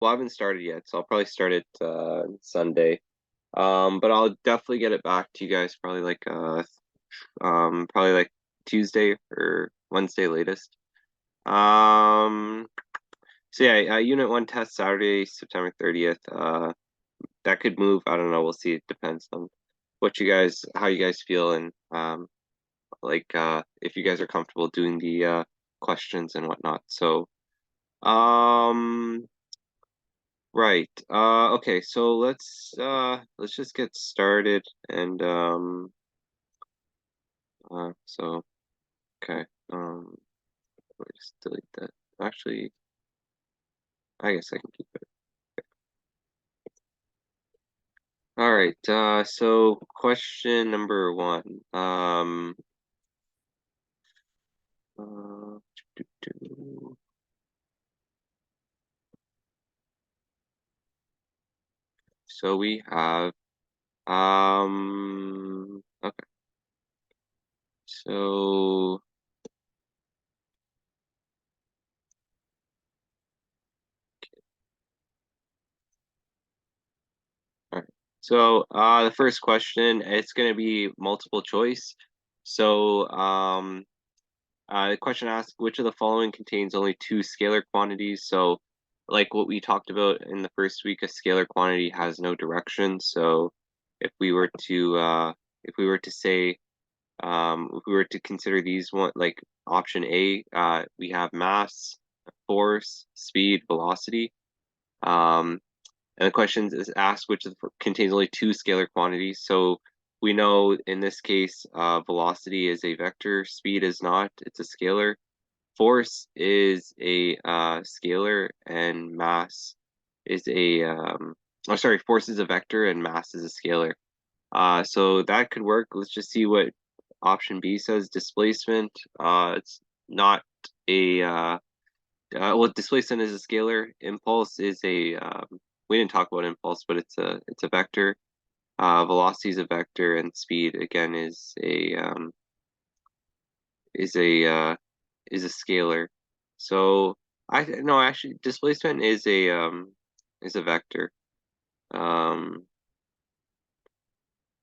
well, I haven't started yet, so I'll probably start it Sunday. But I'll definitely get it back to you guys probably like Tuesday or Wednesday latest. So yeah, Unit 1 test Saturday, September 30th. That could move. I don't know. We'll see. It depends on how you guys feel, and if you guys are comfortable doing the questions and whatnot. So, um, right. Okay. So let's just get started, and so okay. Let me just delete that. Actually, I guess I can keep it. All right. So question number one. Uh, so we have okay. So all right. So the first question, it's going to be multiple choice. So the question asks, which of the following contains only two scalar quantities? So like what we talked about in the first week, a scalar quantity has no direction. So if we were to say if we were to consider these one like option A, we have mass, force, speed, velocity. Um, and the question is asked which contains only two scalar quantities. So we know in this case, velocity is a vector, speed is not, it's a scalar. Force is a scalar, and mass is force is a vector and mass is a scalar. So that could work. Let's just see what option B says. Displacement. It's not a well, displacement is a scalar. Impulse is a we didn't talk about impulse, but it's a vector. Velocity is a vector, and speed again is a is a scalar. So I no actually displacement is a vector. Um,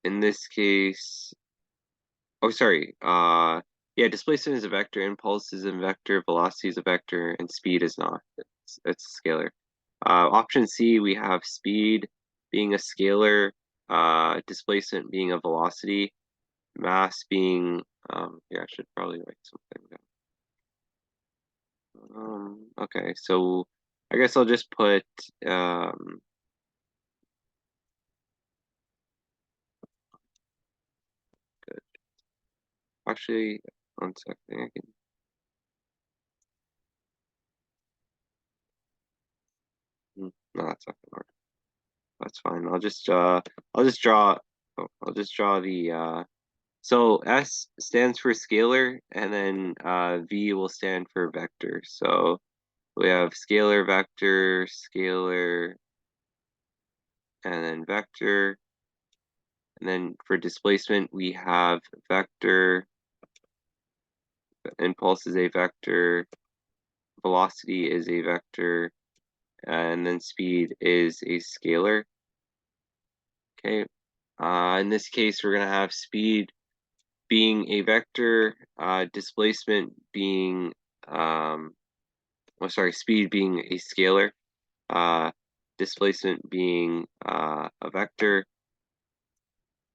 in this case, oh sorry. Yeah, displacement is a vector, impulse is a vector, velocity is a vector, and speed is not. It's a scalar. Option C, we have speed being a scalar, displacement being a velocity, mass being yeah, I should probably write something down. Okay, so I guess I'll just put good. Actually, one second, I can. No, that's not gonna work. That's fine. I'll just draw. Oh, I'll just draw the. So S stands for scalar, and then V will stand for vector. So we have scalar, vector, scalar, and then vector. And then for displacement, we have vector, impulse is a vector, velocity is a vector, and then speed is a scalar. Okay. In this case, we're going to have speed being a vector, displacement being, speed being a scalar, uh, displacement being a vector,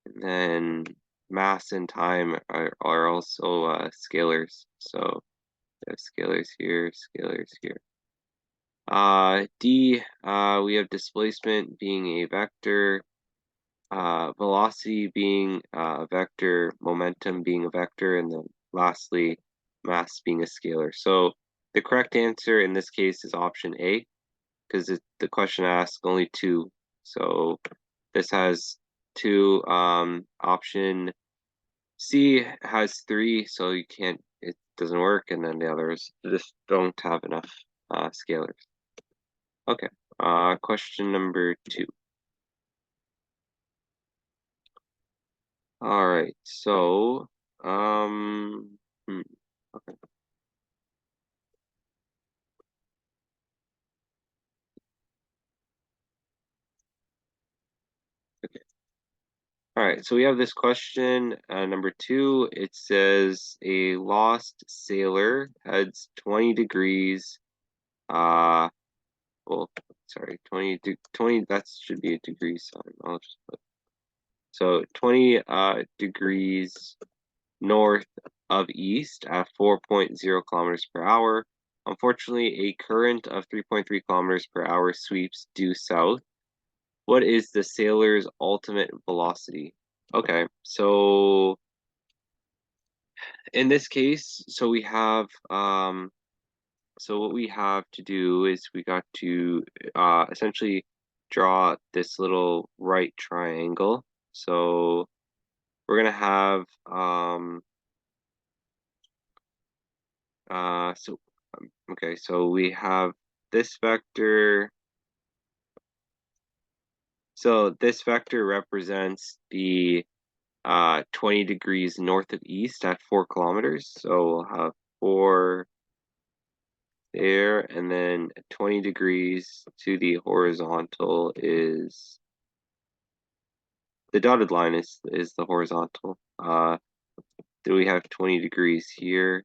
and then mass and time are also scalars. So we have scalars here, scalars here. D, we have displacement being a vector, velocity being a vector, momentum being a vector, and then lastly, mass being a scalar. So the correct answer in this case is option A, because the question asks only two. So this has two. Option C has three, so it doesn't work, and then the others just don't have enough scalars. Okay, question number two. All right, so okay. All right, so we have this question, number 2. It says a lost sailor heads 20 degrees. Well, sorry, 20. That should be a degree sign. I'll just put so 20 degrees north of east at 4.0 kilometers per hour. Unfortunately, a current of 3.3 kilometers per hour sweeps due south. What is the sailor's ultimate velocity? Okay, so in this case, so we have so what we have to do is we got to essentially draw this little right triangle. So we're gonna have okay, so we have this vector. So this vector represents the 20 degrees north of east at 4 kilometers. So we'll have 4 there, and then 20 degrees to the horizontal is the dotted line is the horizontal. Then we have 20 degrees here.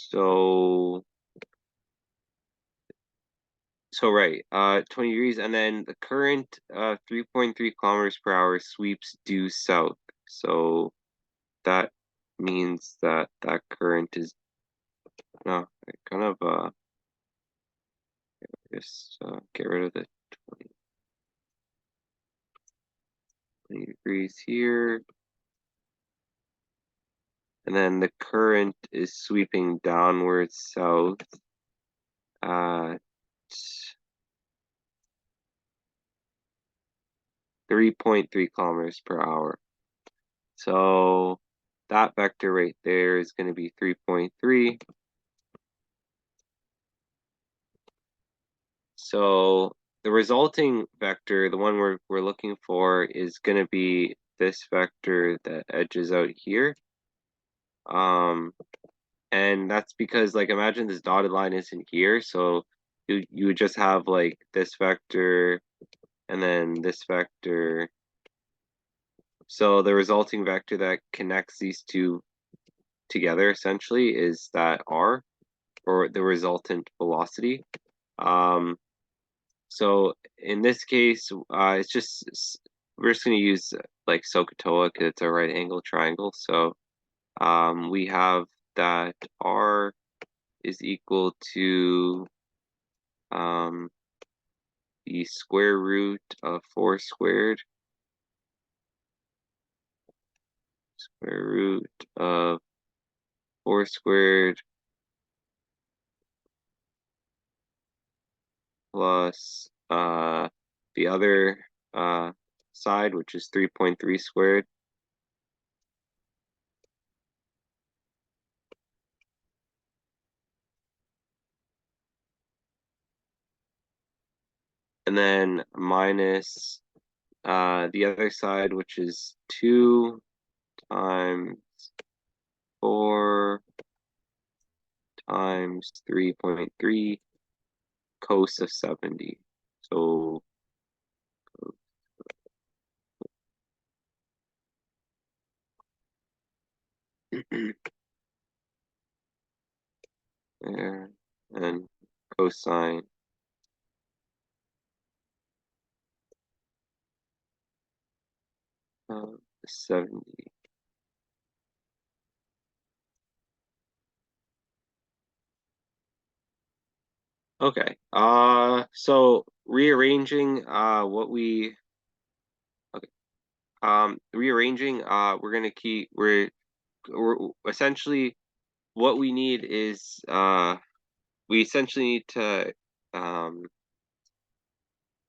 So right, 20 degrees, and then the current 3.3 kilometers per hour sweeps due south. So that means that that current is no, I kind of just get rid of the 20 degrees here. And then the current is sweeping downwards south at 3.3 kilometers per hour. So that vector right there is going to be 3.3. So the resulting vector, the one we're looking for, is going to be this vector that edges out here. And that's because, like, imagine this dotted line isn't here, so you would just have like this vector and then this vector. So the resulting vector that connects these two together essentially is that r, or the resultant velocity. So in this case, it's just we're just going to use like SOHCAHTOA because it's a right angle triangle. So we have that r is equal to the square root of 4 squared, square root of 4 squared plus the other side, which is 3.3 squared. And then minus the other side, which is 2 times 4 times 3.3 cos of 70. So there, and cosine 70. Okay. So rearranging what we okay. Rearranging we're gonna keep we're essentially what we need is we essentially need to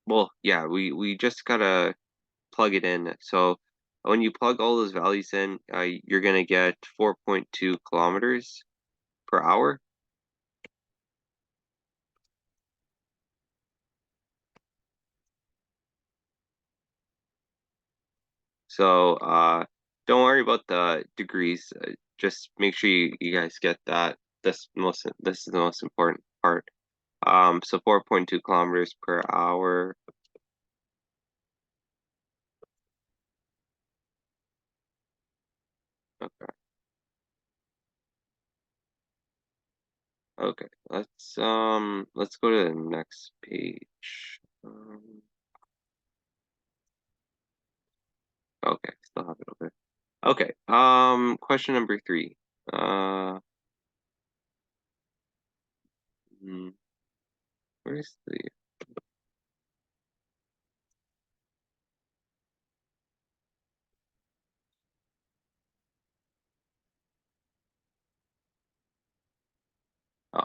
well, yeah, we just gotta plug it in. So when you plug all those values in, you're gonna get 4.2 kilometers per hour. So don't worry about the degrees. Just make sure you guys get that. This is the most important part. So 4.2 kilometers per hour Okay. Okay. Let's go to the next page. Okay, still have it open. Okay. Question number 3. Uh, hmm, where's the oh,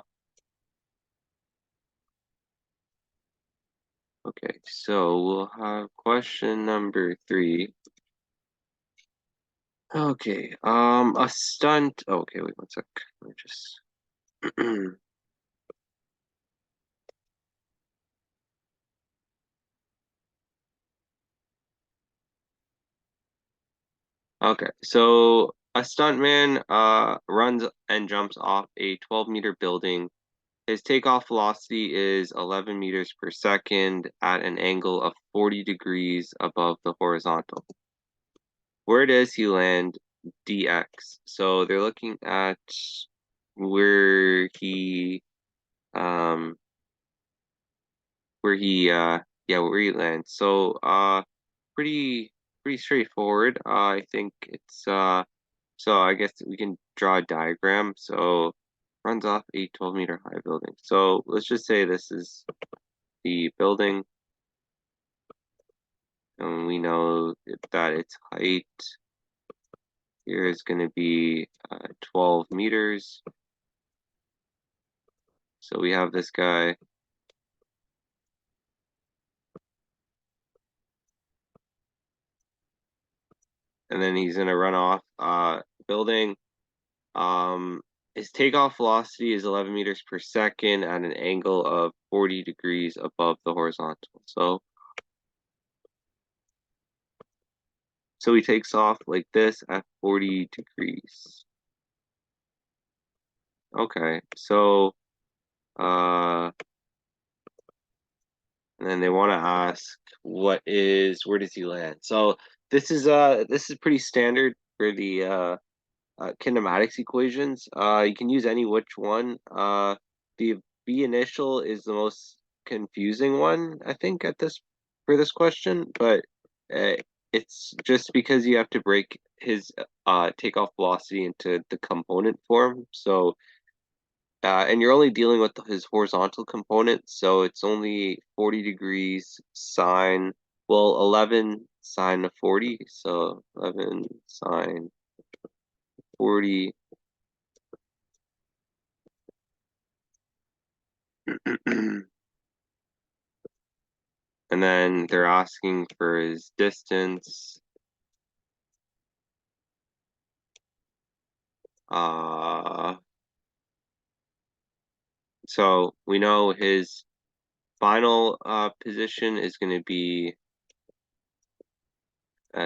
okay, so we'll have question number 3. Okay, a stunt. Okay, wait 1 sec. Let me just. Okay, so a stuntman runs and jumps off a 12-meter building. His takeoff velocity is 11 meters per second at an angle of 40 degrees above the horizontal. Where does he land dx? So they're looking at where he um where he yeah, where he lands. So pretty pretty straightforward. I think it's so I guess we can draw a diagram. So runs off a 12-meter high building. So let's just say this is the building, and we know that its height here is going to be 12 meters. So we have this guy, and then he's going to run off building. Um, his takeoff velocity is 11 meters per second at an angle of 40 degrees above the horizontal. So he takes off like this at 40 degrees. Okay, so uh, and then they want to ask where does he land? So this is pretty standard for the kinematics equations. You can use any which one. The B initial is the most confusing one, I think, at this for this question, but uh, it's just because you have to break his takeoff velocity into the component form. So and you're only dealing with his horizontal component, so it's only 40 degrees sine, well, 11 sine of 40, so 11 sine 40. And then they're asking for his distance. Uh, so we know his final position is going to be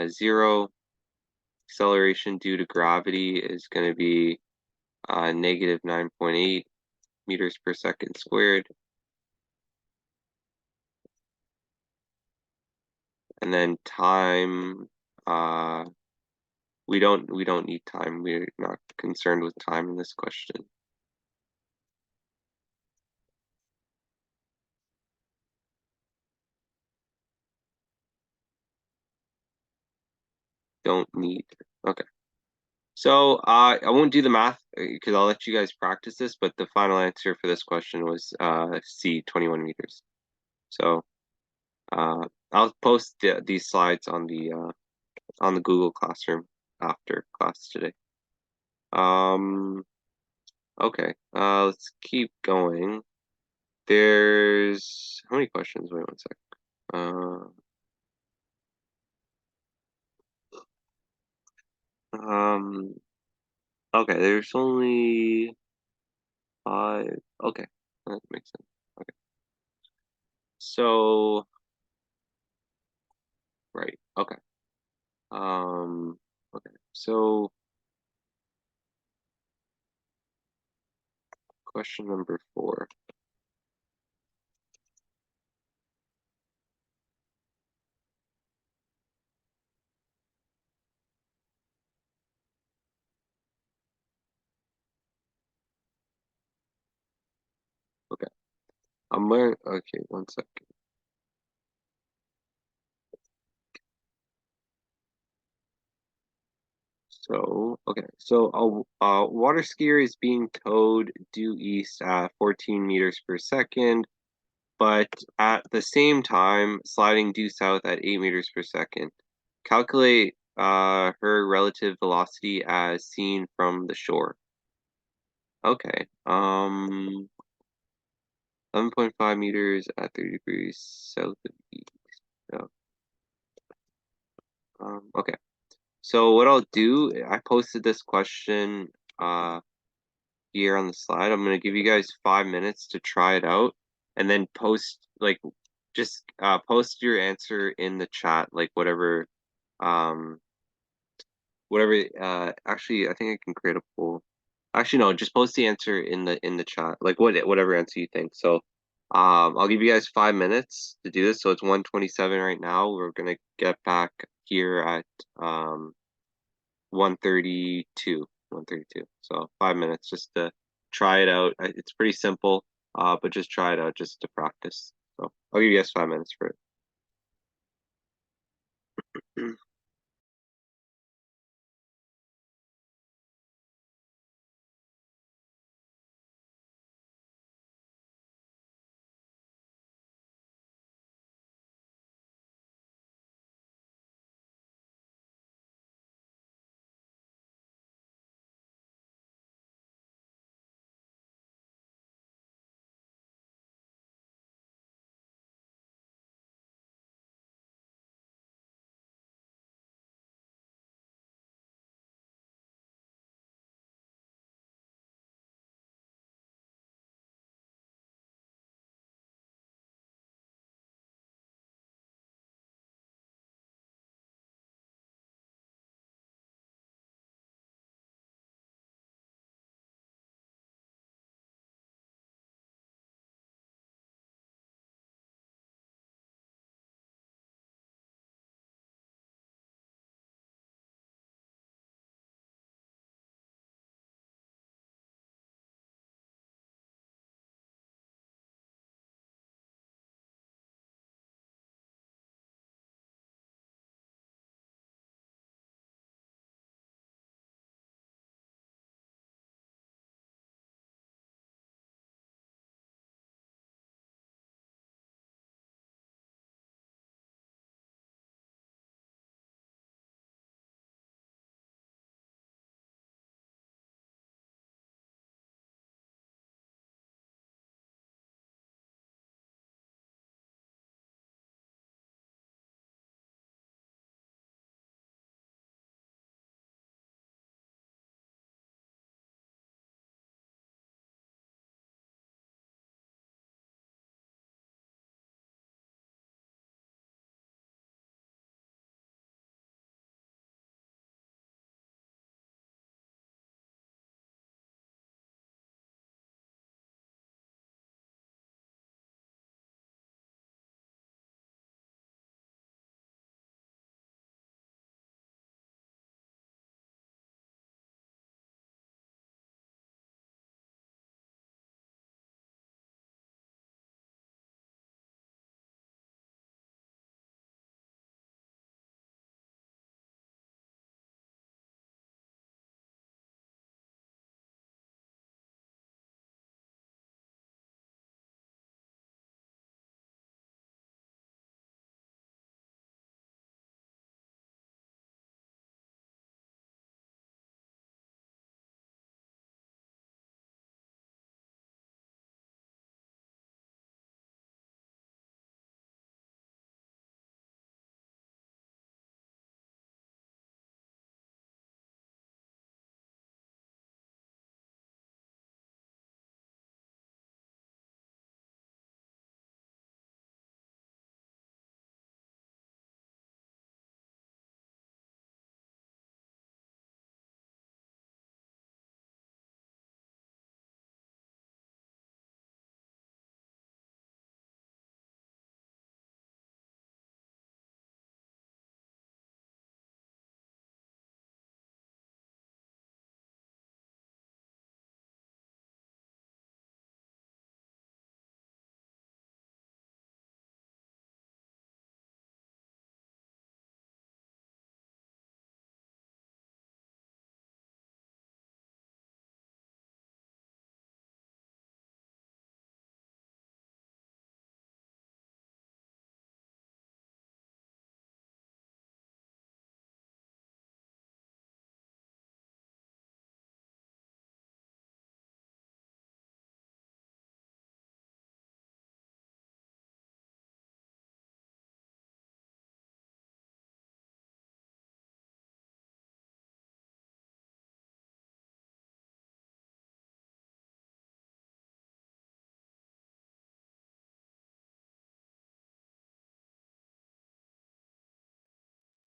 0. Acceleration due to gravity is going to be negative 9.8 meters per second squared. And then time, uh, we don't need time. We're not concerned with time in this question. Don't need. Okay. So I won't do the math because I'll let you guys practice this, but the final answer for this question was C, 21 meters. So I'll post these slides on the Google Classroom after class today. Okay, let's keep going. There's how many questions? Wait 1 sec. Uh, um, okay, there's only 5. Okay, that makes sense. Okay, so right. Okay. Okay. So question number 4. Okay, one second. So, okay, so a water skier is being towed due east at 14 meters per second, but at the same time sliding due south at 8 meters per second. Calculate her relative velocity as seen from the shore. Okay. 11.5 meters at 30 degrees south of east. So, okay. So what I'll do, I posted this question here on the slide. I'm gonna give you guys 5 minutes to try it out, and then just post your answer in the chat, like um whatever. Actually, I think I can create a poll. Actually, no, just post the answer in the chat, like whatever answer you think. So, I'll give you guys 5 minutes to do this. So it's 1:27 right now. We're gonna get back here at 1:32. 1:32. So 5 minutes just to try it out. It's pretty simple, but just try it out just to practice. So I'll give you guys 5 minutes for it.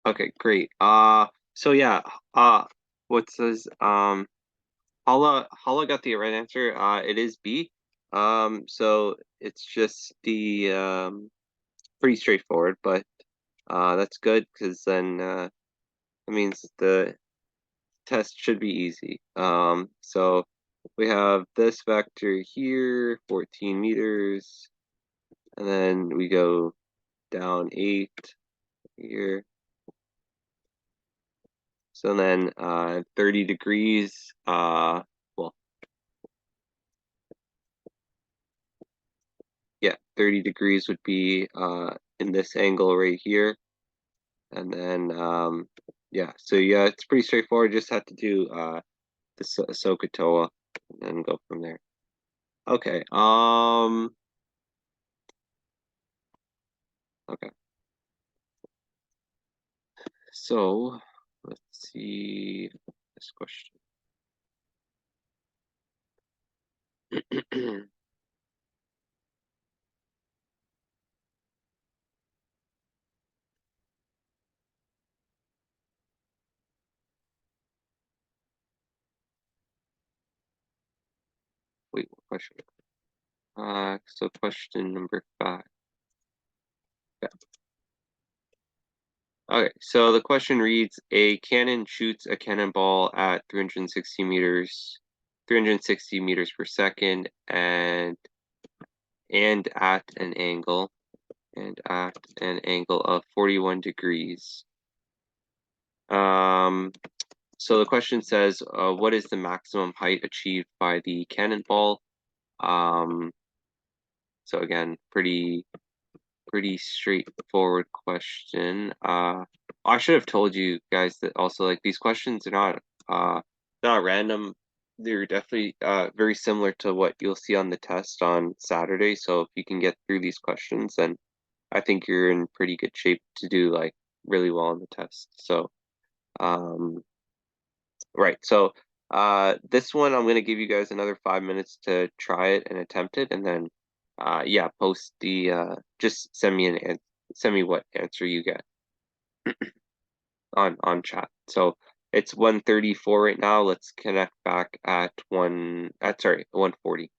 Okay, great. So yeah, what says Hala got the right answer. It is B. So it's just the pretty straightforward, but that's good because then it means the test should be easy. So we have this vector here, 14 meters, and then we go down 8 here. So then 30 degrees, well, yeah, 30 degrees would be in this angle right here. And then yeah, so yeah, it's pretty straightforward. Just have to do the SOHCAHTOA and then go from there. Okay. Okay. So let's see this question. Wait, what question? So question number 5. Yeah. Okay, so the question reads, a cannon shoots a cannonball at 360 meters per second and at an angle of 41 degrees. So the question says, what is the maximum height achieved by the cannonball? So again, pretty straightforward question. I should have told you guys that also like these questions are not random. They're definitely very similar to what you'll see on the test on Saturday. So if you can get through these questions, then I think you're in pretty good shape to do like really well on the test. So um right. So this one I'm gonna give you guys another 5 minutes to try it and attempt it, and then yeah, post the just send me what answer you get on chat. So it's 1:34 right now. Let's connect back at 1:40.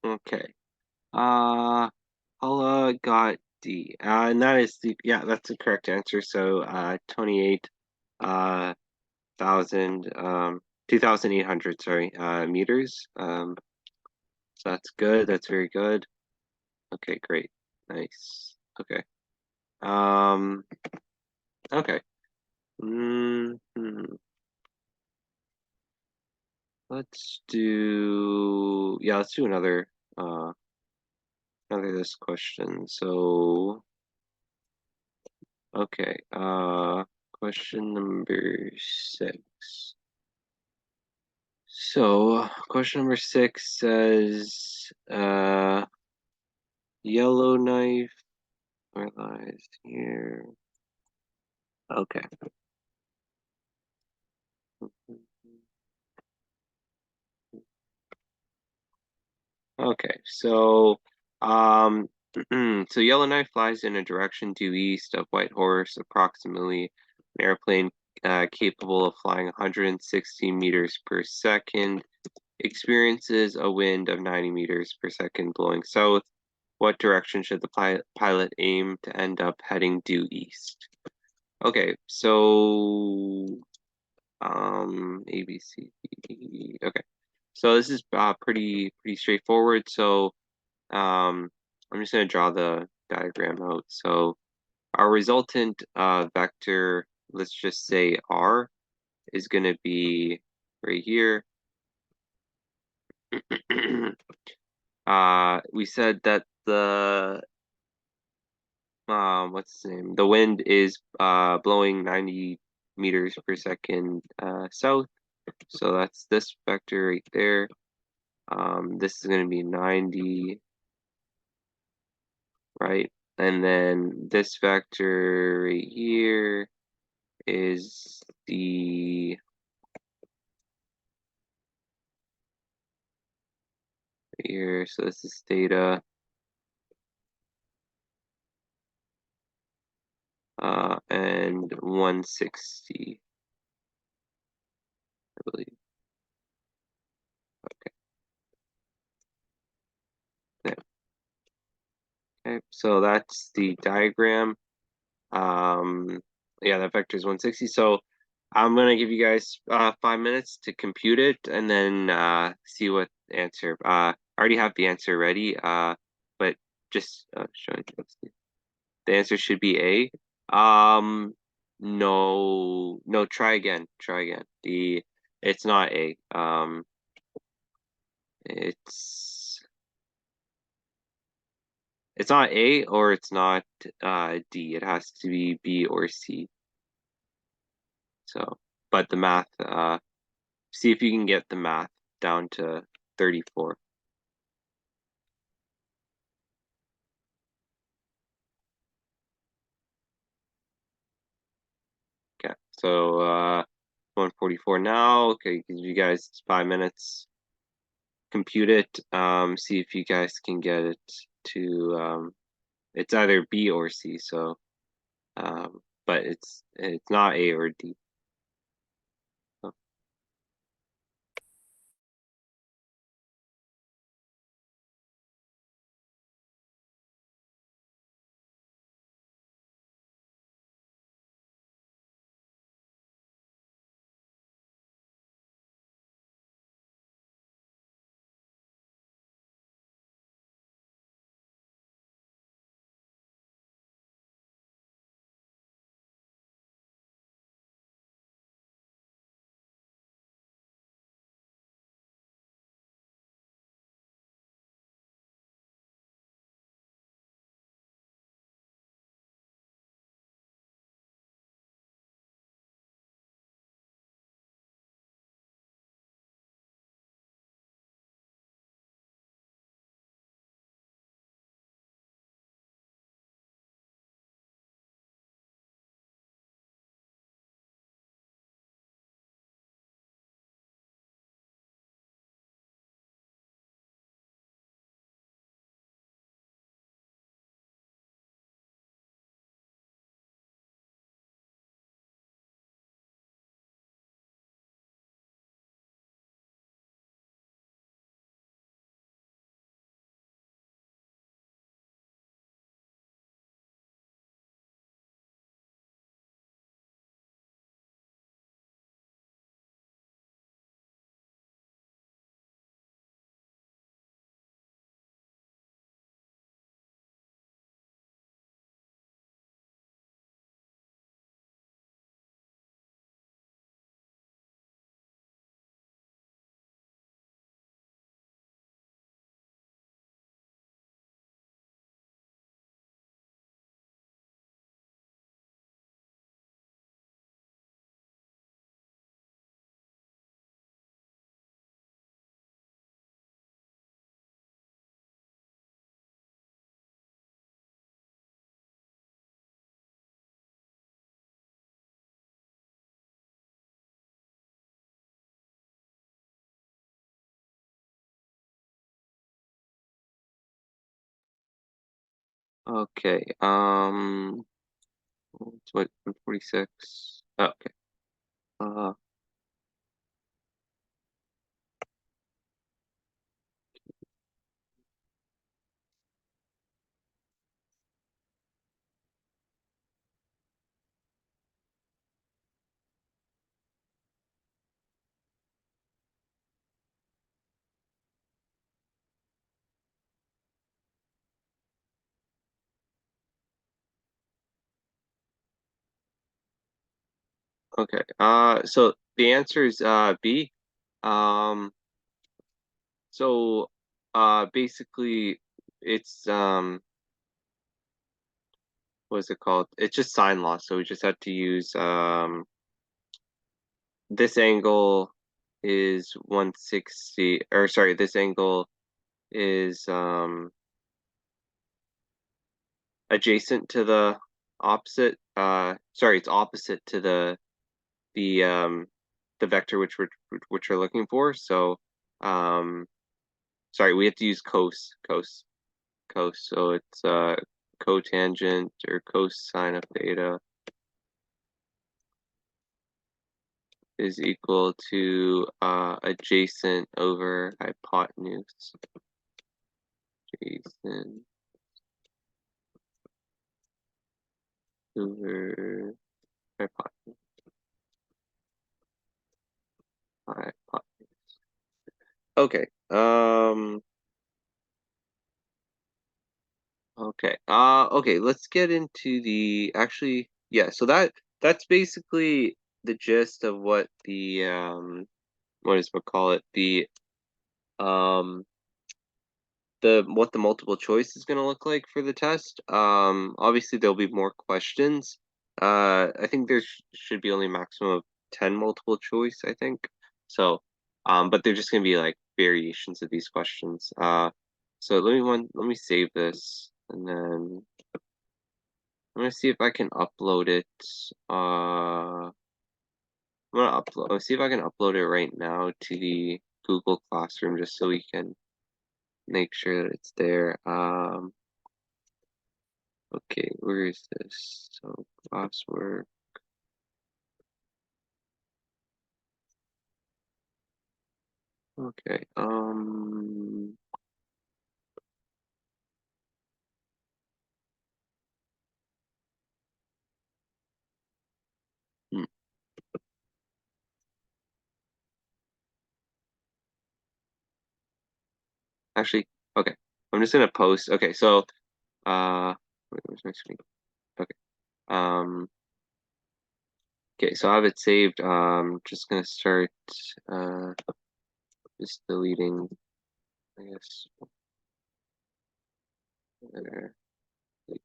Okay. Paula got D. And that is that's the correct answer. So 28 thousand 2,800, sorry, meters. So that's good. That's very good. Okay, great. Nice. Okay. Um okay. Mm -hmm. Let's do another this question. So okay, question number 6. So question number 6 says yellow knife, where lies here? Okay. Okay, so so Yellowknife flies in a direction due east of Whitehorse, approximately an airplane capable of flying 160 meters per second, experiences a wind of 90 meters per second blowing south. What direction should the pilot aim to end up heading due east? Okay, so A, B, C, D, E. Okay, so this is pretty straightforward. So I'm just going to draw the diagram out. So our resultant vector, let's just say R, is going to be right here. We said that the what's the name? The wind is blowing 90 meters per second south. So that's this vector right there. This is going to be 90, right? And then this vector right here is the here. So this is theta. And 160, I believe. Okay. Okay. So that's the diagram. Yeah, that vector is 160. So I'm gonna give you guys 5 minutes to compute it and then see what answer. I already have the answer ready. But just showing you. The answer should be A. No, try again. Try again. It's not A. It's it's not A or it's not D. It has to be B or C. So, but the math, see if you can get the math down to 34. Okay, so 144 now. Okay, give you guys 5 minutes. Compute it. See if you guys can get it to it's either B or C. So but it's not A or D. Okay. It's what, 146? Oh, okay. Uh, okay. So the answer is B. Um, so basically it's what is it called? It's just sine law. So we just have to use this angle is 160, or sorry, this angle is adjacent to the opposite, sorry, it's opposite to the um the vector which we're looking for. So um sorry, we have to use cos. So it's cotangent or cosine of theta is equal to adjacent over hypotenuse. Adjacent over hypotenuse. Hypotenuse. Okay. Okay. Okay, let's get into the actually, yeah, so that's basically the gist of what the what is we call it? Um the what the multiple choice is going to look like for the test. Obviously there'll be more questions. I think there should be only a maximum of 10 multiple choice, I think. So, but they're just going to be like variations of these questions. So let me save this, and then I'm gonna see if I can upload it. Let's see if I can upload it right now to the Google Classroom just so we can make sure that it's there. Okay, where is this? So classwork. Okay. Hmm, Actually, okay. I'm just gonna post. Okay, so wait, where's my screen? Okay. Um, okay, so I have it saved. Just gonna start uh just deleting, I guess. There, like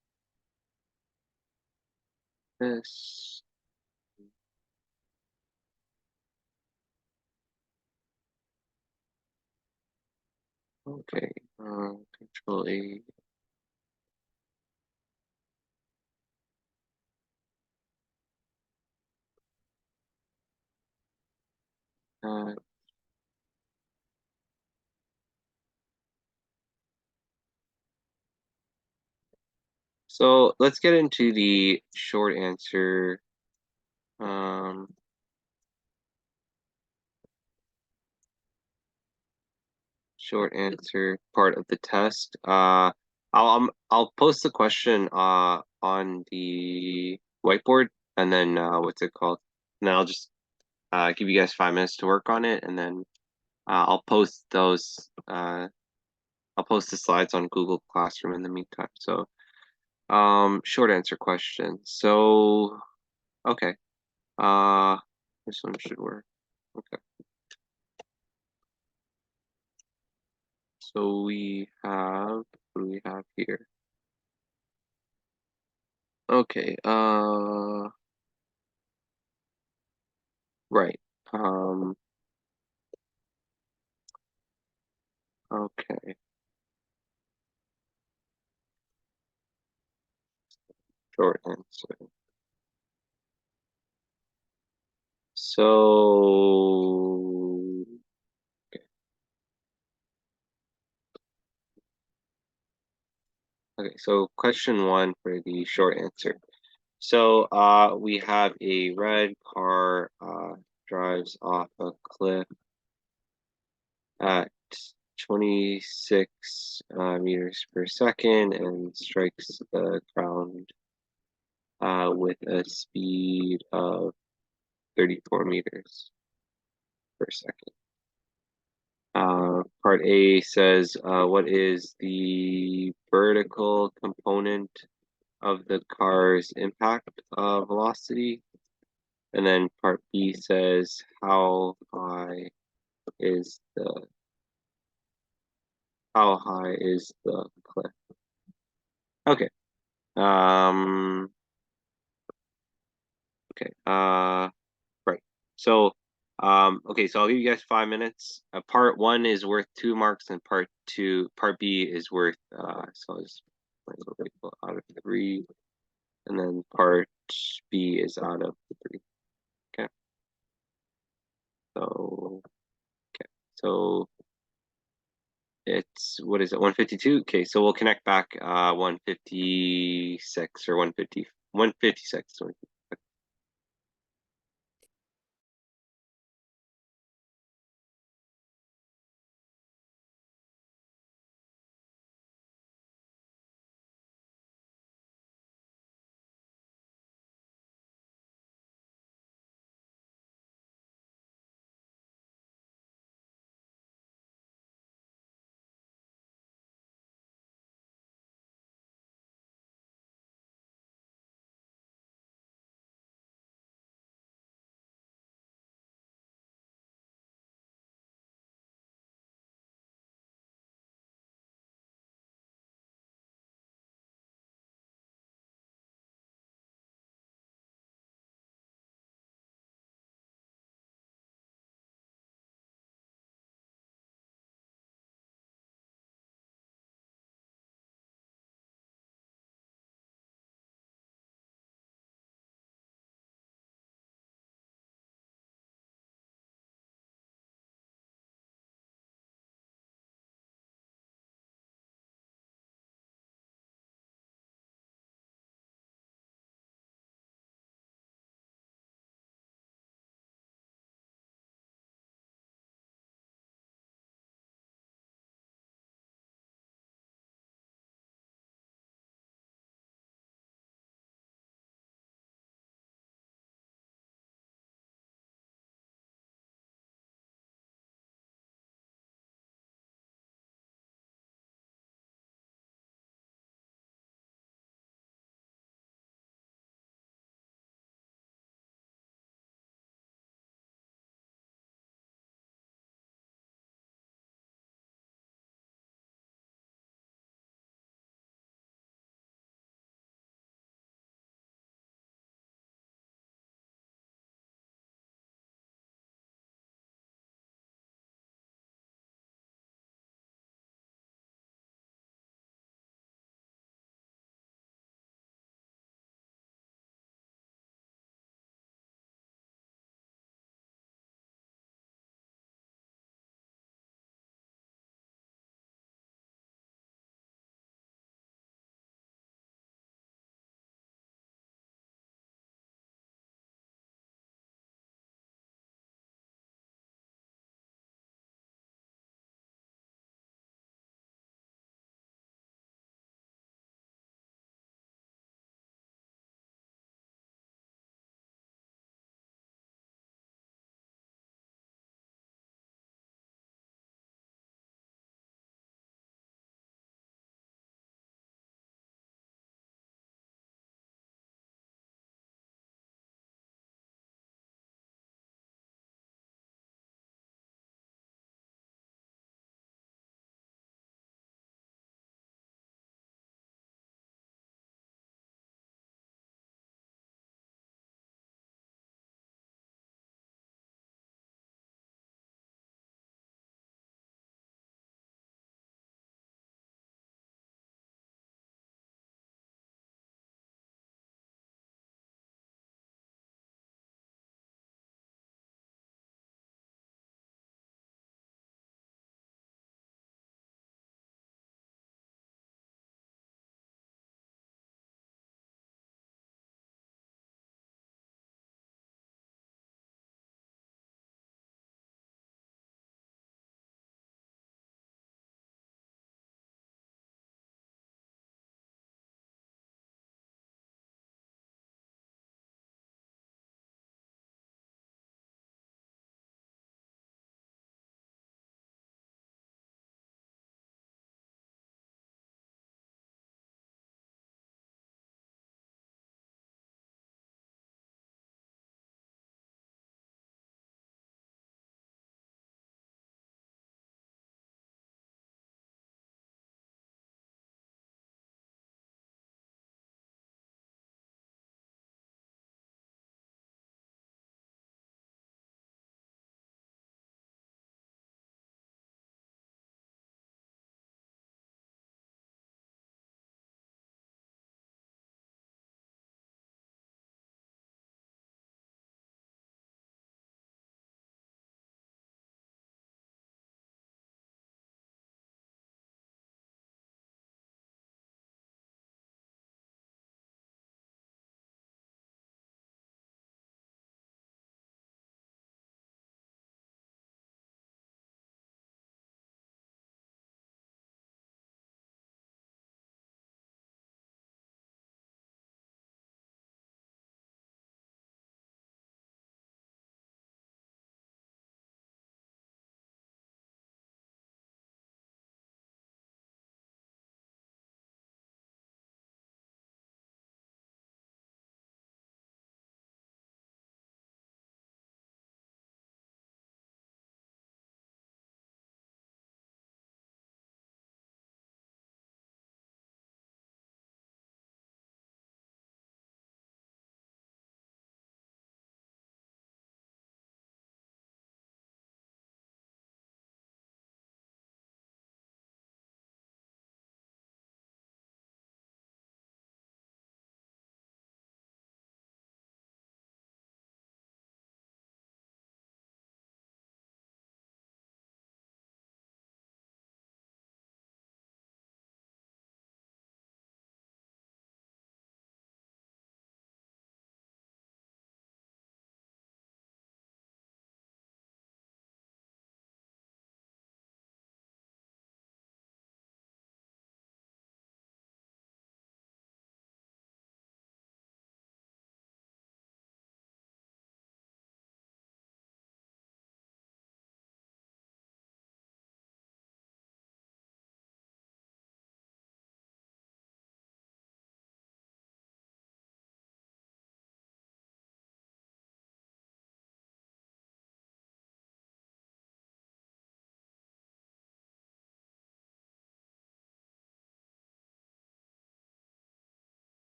this. Okay. Control A. Uh, so let's get into the short answer. Um, Short answer part of the test. I'll post the question on the whiteboard, and then what's it called? And then I'll just give you guys 5 minutes to work on it, and then I'll post those. I'll post the slides on Google Classroom in the meantime. So short answer question. So okay. Uh, this one should work. Okay. So we have, what do we have here? Okay. Right. Um, okay. Short answer. So, okay. Okay, so question one for the short answer. So we have a red car drives off a cliff at 26 meters per second and strikes the ground with a speed of 34 meters per second. Part A says, what is the vertical component of the car's impact velocity? And then part B says, is the how high is the cliff? Okay. Um, okay. Right. So, okay, so I'll give you guys 5 minutes. Part one is worth 2 marks, and part B is worth so I'll just out of 3, and then part B is out of 3. Okay. So so it's what is it, 152? Okay, so we'll connect back 156 or 156.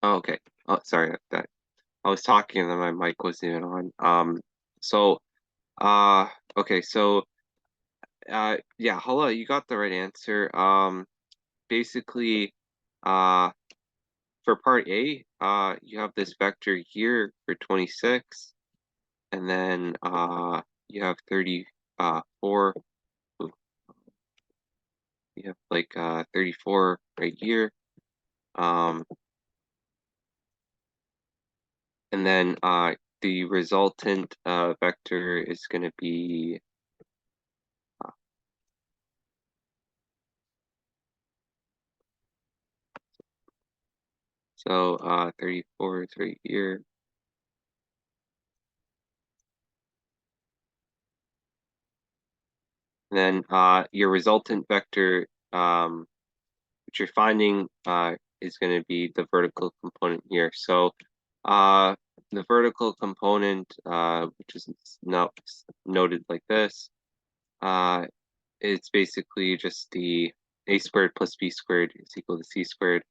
Oh, okay. Oh, sorry that I was talking and then my mic wasn't even on. So uh okay, so yeah, Hala, you got the right answer. Basically, uh for part A, you have this vector here for 26, and then you have 34. Ooh, you have like 34 right here. Um, and then the resultant vector is going to be uh, so 34 is right here. And then your resultant vector, which you're finding, is going to be the vertical component here. So the vertical component, which is now noted like this, uh, it's basically just the a squared plus b squared is equal to c squared.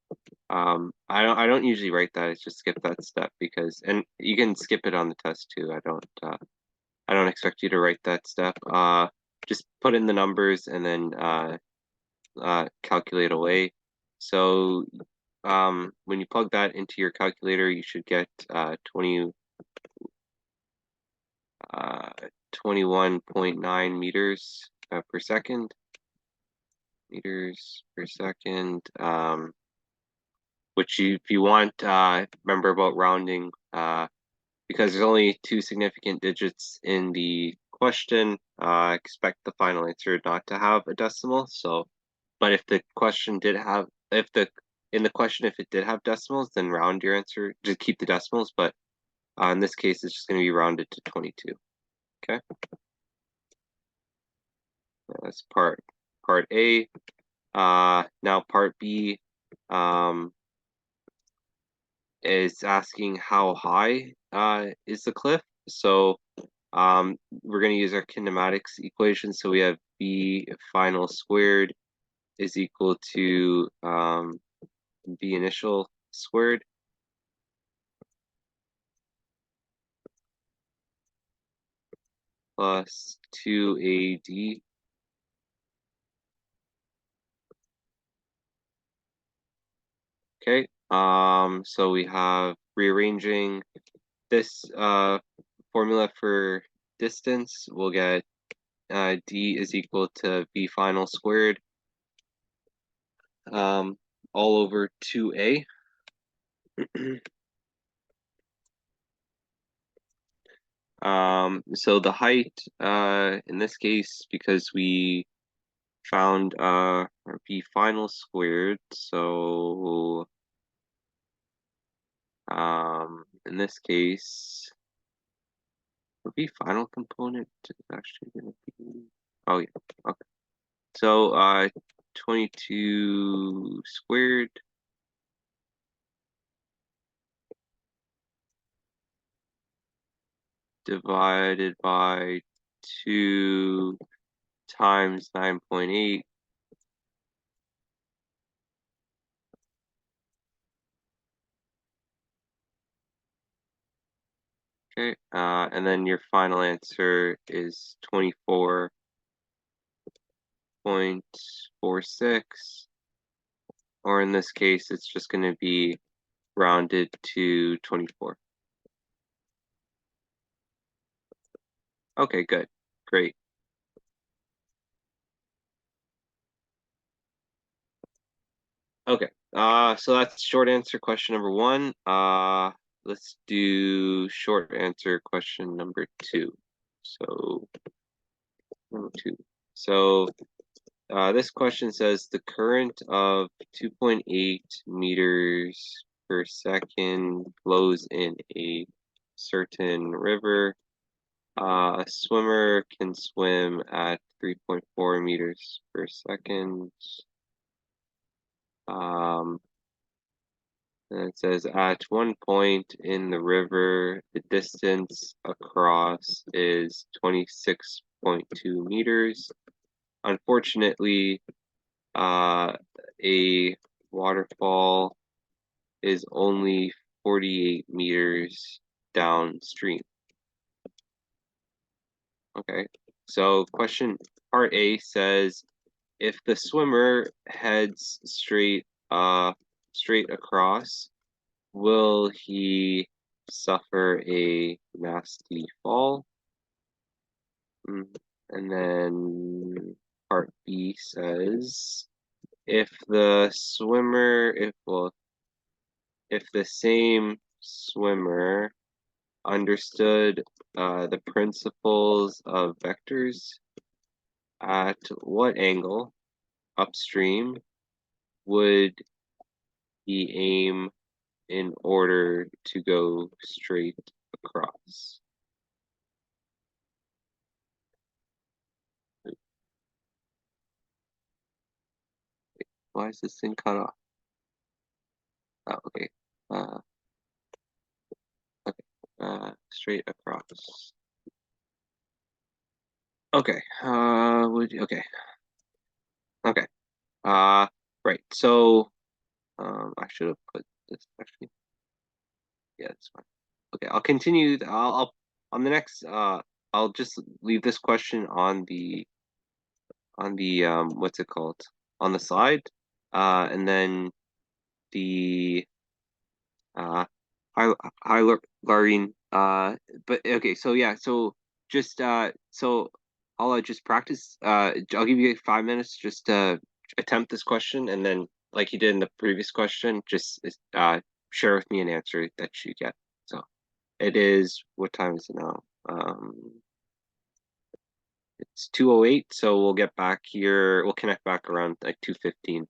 I don't usually write that. I just skip that step because, and you can skip it on the test too. I don't expect you to write that step. Just put in the numbers and then calculate away. So when you plug that into your calculator, you should get 21.9 meters per second. Meters per second. Which if you want, remember about rounding, because there's only two significant digits in the question, expect the final answer not to have a decimal. So, but if the question did have, if the in the question, if it did have decimals, then round your answer. Just keep the decimals, but in this case, it's just going to be rounded to 22. Okay, that's part A. Now part B is asking how high is the cliff. So we're going to use our kinematics equation. So we have B final squared is equal to B initial squared plus 2AD. Okay, so we have rearranging this formula for distance. We'll get D is equal to B final squared all over 2A. So the height in this case, because we found our B final squared, so in this case, the B final component is actually going to be, oh yeah, okay. So 22 squared divided by 2 times 9.8. Okay, and then your final answer is 24.46, or in this case, it's just going to be rounded to 24. Okay, good. Great. Okay. So that's short answer question number 1. Let's do short answer question number 2. So number 2. So this question says the current of 2.8 meters per second flows in a certain river. A swimmer can swim at 3.4 meters per second. And it says at one point in the river, the distance across is 26.2 meters. Unfortunately, a waterfall is only 48 meters downstream? Okay, so part A says, if the swimmer heads straight across, will he suffer a nasty fall? And then part B says, if the swimmer, if the same swimmer understood the principles of vectors, at what angle upstream would he aim in order to go straight across? Why is this thing cut off? Oh, okay. Uh, okay. Straight across. Okay. Okay. Okay. Uh, right. So, I should have put this actually. Yeah, that's fine. Okay, I'll continue. I'll on the next. I'll just leave this question on the what's it called, on the slide, and then the uh hi hi Laureen. But okay, so yeah, so just so I'll just practice. I'll give you 5 minutes just to attempt this question, and then like you did in the previous question, just share with me an answer that you get. So it is, what time is it now? It's 2:08, so we'll get back here. We'll connect back around like 2:15.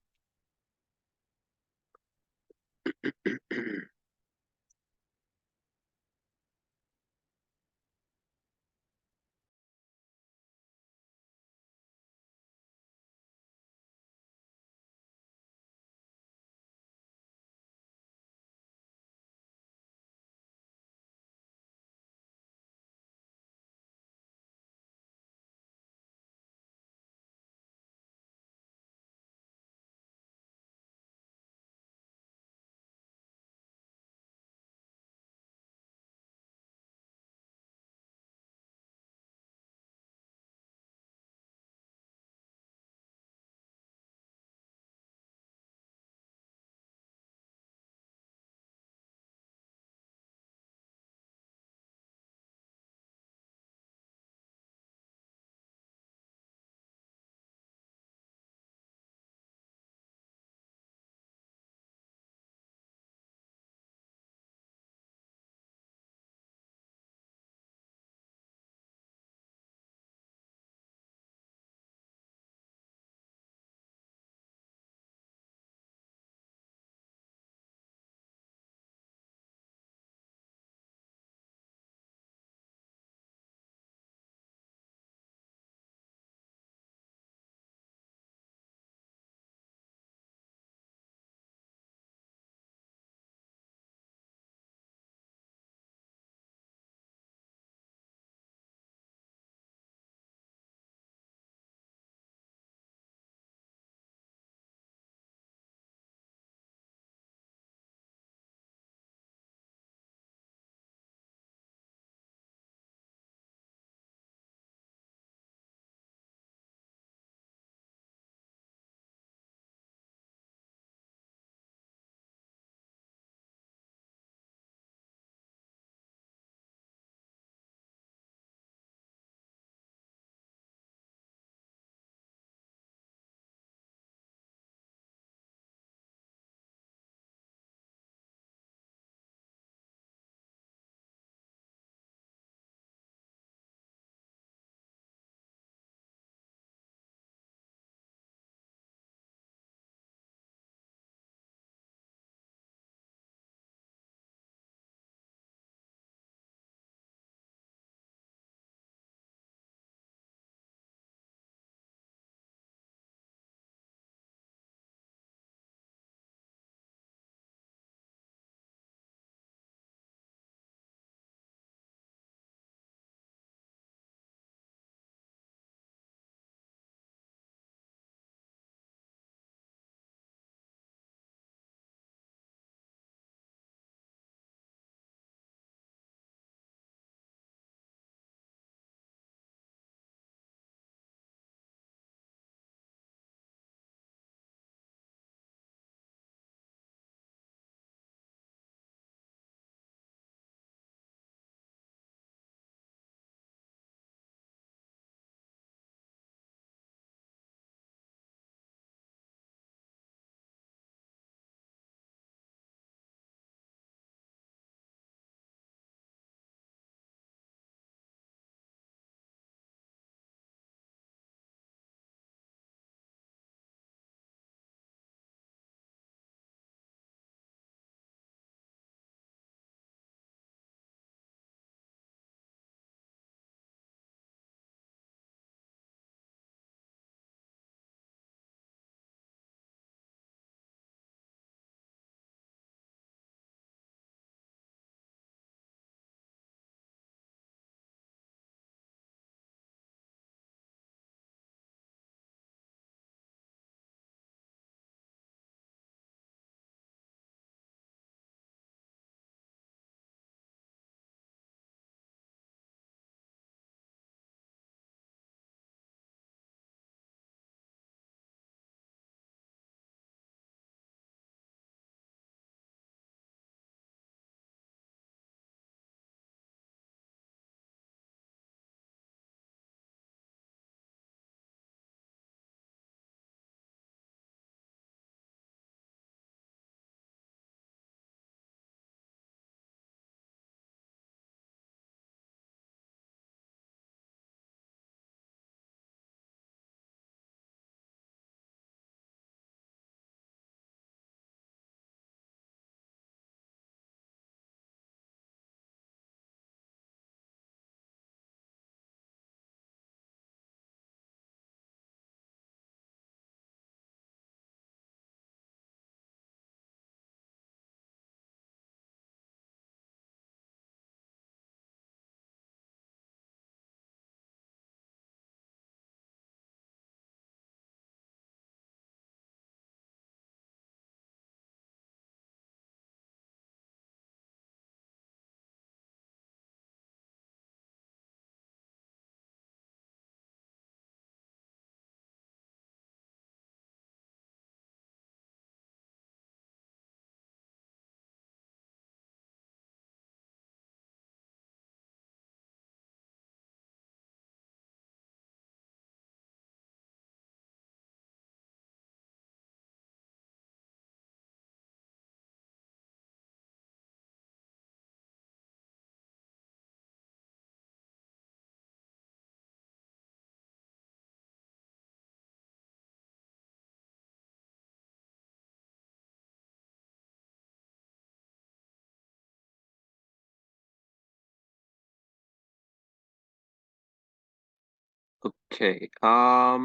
Okay. All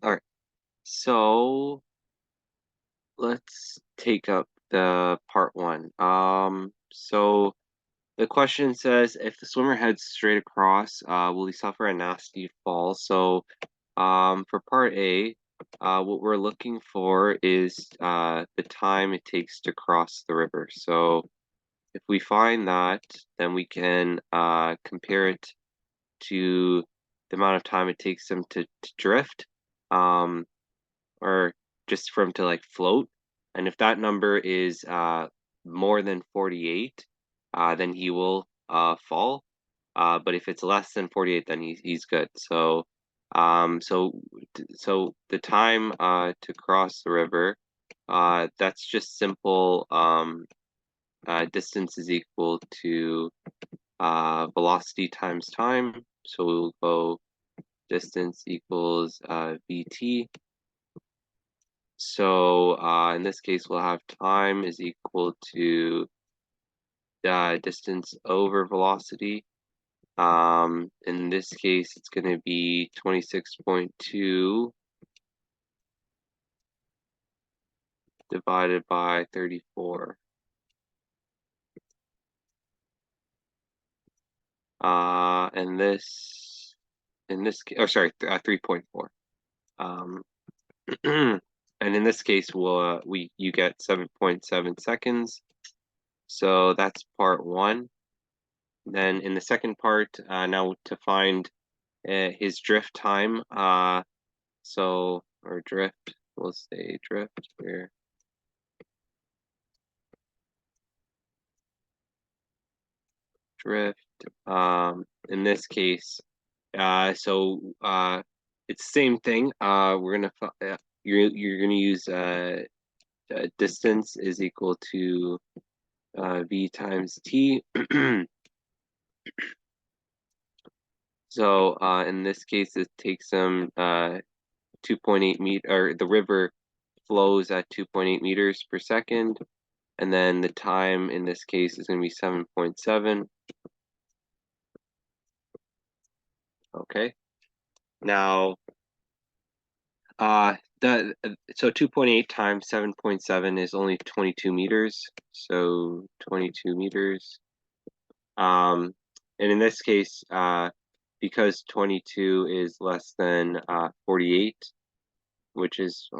right. So let's take up the part one. So the question says, if the swimmer heads straight across, will he suffer a nasty fall? So, for part A, what we're looking for is the time it takes to cross the river. So, if we find that, then we can compare it to the amount of time it takes them to drift, or just for them to like float. And if that number is more than 48, then he will fall. But if it's less than 48, then he's good. So, so the time to cross the river, that's just simple. Distance is equal to velocity times time. So we'll go distance equals VT. So in this case, we'll have time is equal to distance over velocity. In this case, it's going to be 26.2 divided by 34. And this, in this, oh, sorry, 3.4. And in this case, you get 7.7 seconds. So that's part one. Then in the second part, now to find his drift time, or drift, we'll say drift here. Drift, in this case, it's the same thing. We're gonna you're gonna use distance is equal to v times t. So in this case, it takes them 2.8 meter, or the river flows at 2.8 meters per second, and then the time in this case is going to be 7.7. Okay. Now, so 2.8 times 7.7 is only 22 meters. So 22 meters. And in this case, because 22 is less than 48, which is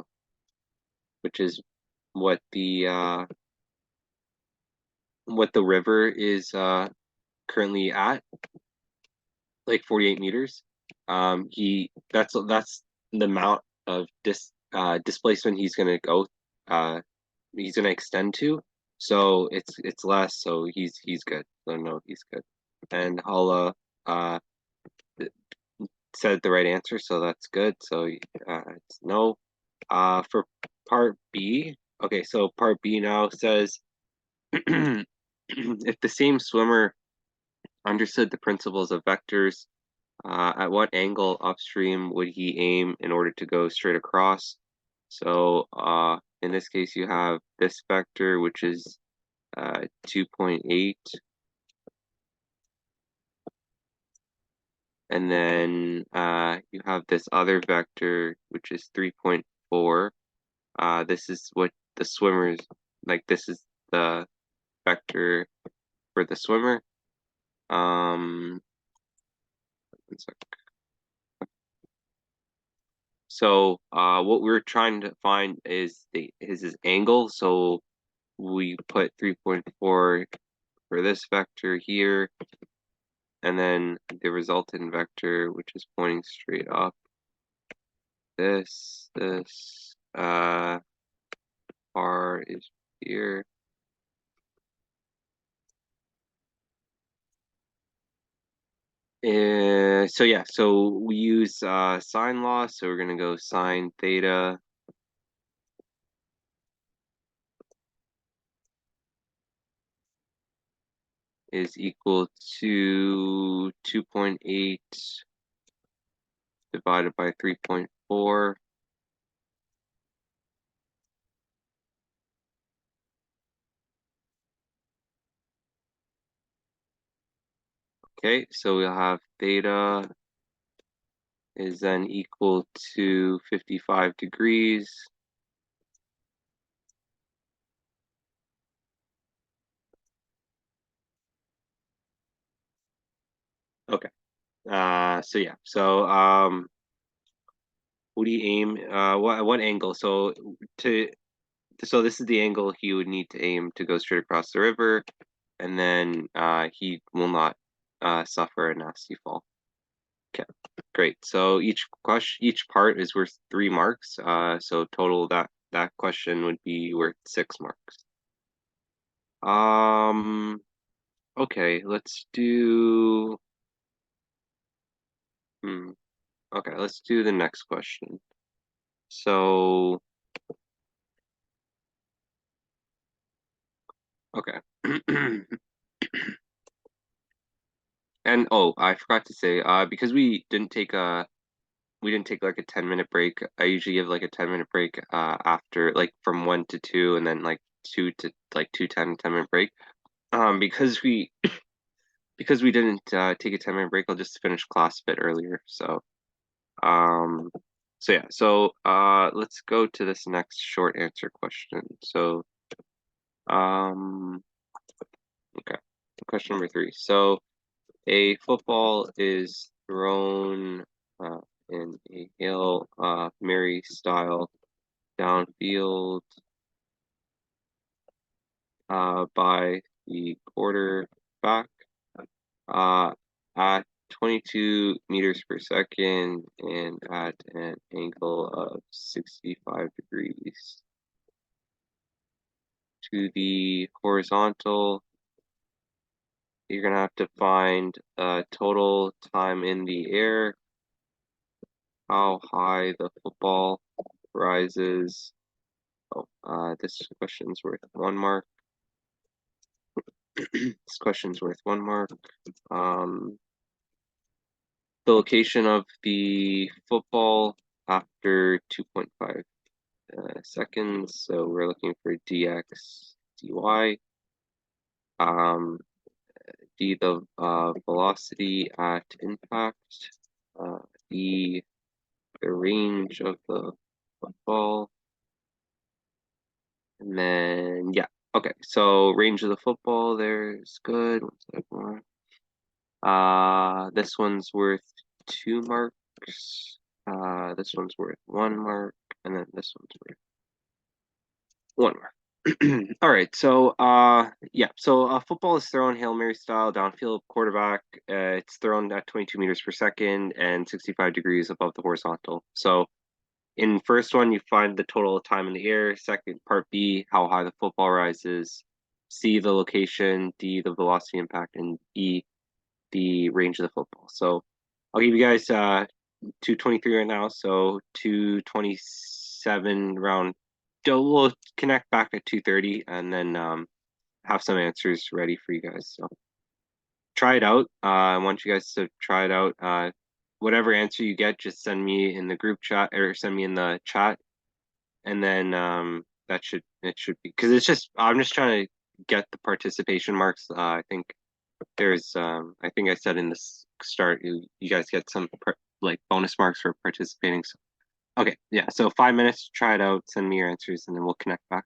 what the river is currently at, like 48 meters. That's the amount of displacement he's gonna go he's gonna extend to. So it's less, so he's good. So no, he's good. And Hala said the right answer, so that's good. So it's no. For part B, okay, so part B now says if the same swimmer understood the principles of vectors, at what angle upstream would he aim in order to go straight across? So in this case, you have this vector, which is 2.8, and then you have this other vector, which is 3.4. This is what the swimmers, like this is the vector for the swimmer. One sec. So what we're trying to find is his angle. So we put 3.4 for this vector here, and then the resultant vector, which is pointing straight up. This R is here. So yeah, so we use sine law, so we're gonna go sine theta is equal to 2.8 divided by 3.4. Okay, so we'll have theta is then equal to 55 degrees. Okay. So yeah. What do you aim? What angle? So this is the angle he would need to aim to go straight across the river, and then he will not suffer a nasty fall. Okay, great. So each part is worth 3 marks. So total that question would be worth 6 marks. Um, okay, let's do hmm, okay, let's do the next question. So, okay. And oh, I forgot to say, because we didn't take like a 10-minute break. I usually give like a 10-minute break after like from 1 to 2 and then like 2 to 10 minute break. Because we didn't take a 10-minute break, I'll just finish class a bit earlier. Um so yeah, let's go to this next short answer question. Um okay. Question number 3. So a football is thrown uh, in a Hail Mary style downfield by the quarterback uh, at 22 meters per second and at an angle of 65 degrees to the horizontal. You're gonna have to find total time in the air, how high the football rises. Oh, this question's worth 1 mark. This question's worth 1 mark. The location of the football after 2.5 seconds. So we're looking for dx dy. D the velocity at impact. E the range of the football. And then yeah. Okay, so range of the football there's good. What's that more? This one's worth 2 marks. This one's worth 1 mark, and then this one's worth 1 mark. All right, yeah, football is thrown Hail Mary style downfield quarterback. It's thrown at 22 meters per second and 65 degrees above the horizontal. So in first one, you find the total time in the air. Second, part B, how high the football rises. C, the location. D, the velocity impact, and E, the range of the football. So I'll give you guys 223 right now. So 227 round. We'll connect back at 230 and then have some answers ready for you guys. So try it out. I want you guys to try it out. Whatever answer you get, just send me in the group chat or send me in the chat, and then it should be because I'm just trying to get the participation marks. I think I think I said in the start you guys get some like bonus marks for participating. So okay, yeah. So 5 minutes, try it out, send me your answers, and then we'll connect back.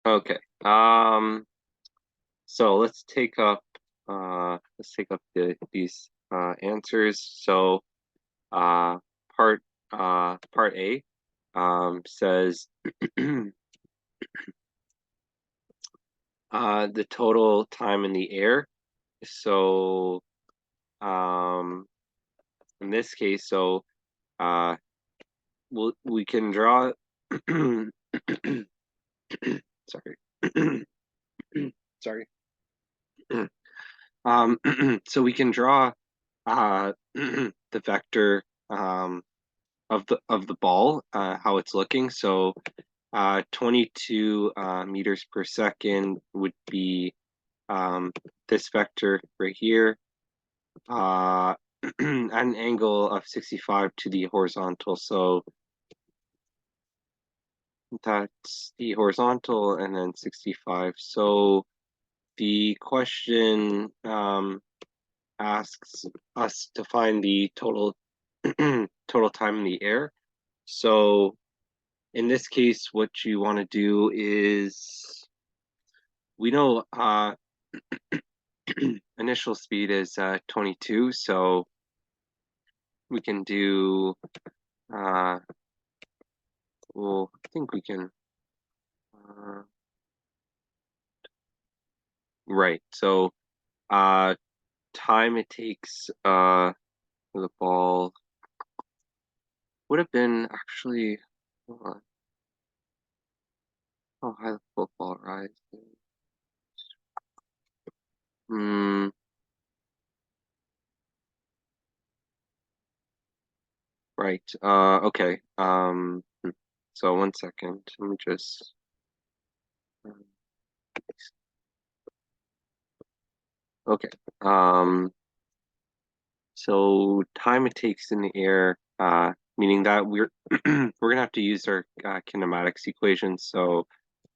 Okay. So let's take up these answers. So uh part part A says the total time in the air. So in this case, so uh we can draw sorry. Sorry. So we can draw the vector of the ball, how it's looking. So 22 meters per second would be this vector right here, at an angle of 65 to the horizontal. So that's the horizontal and then 65. So the question asks us to find the total total time in the air. So in this case, what you want to do is we know initial speed is 22, so we can do well, I think we can right. So time it takes the ball would have been actually hold on, how high the football rises. Hmm. Right. Okay. So 1 second. Let me just. Okay. So time it takes in the air, meaning that we're gonna have to use our kinematics equations. So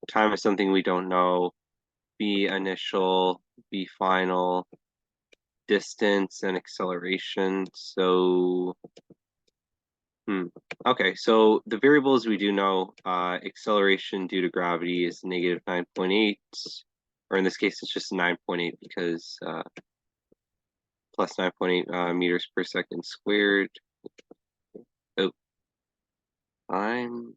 time is something we don't know. B initial, B final, distance, and acceleration. So okay, so the variables we do know, acceleration due to gravity is negative 9.8, or in this case, it's just 9.8 because plus 9.8 meters per second squared. Oh, I'm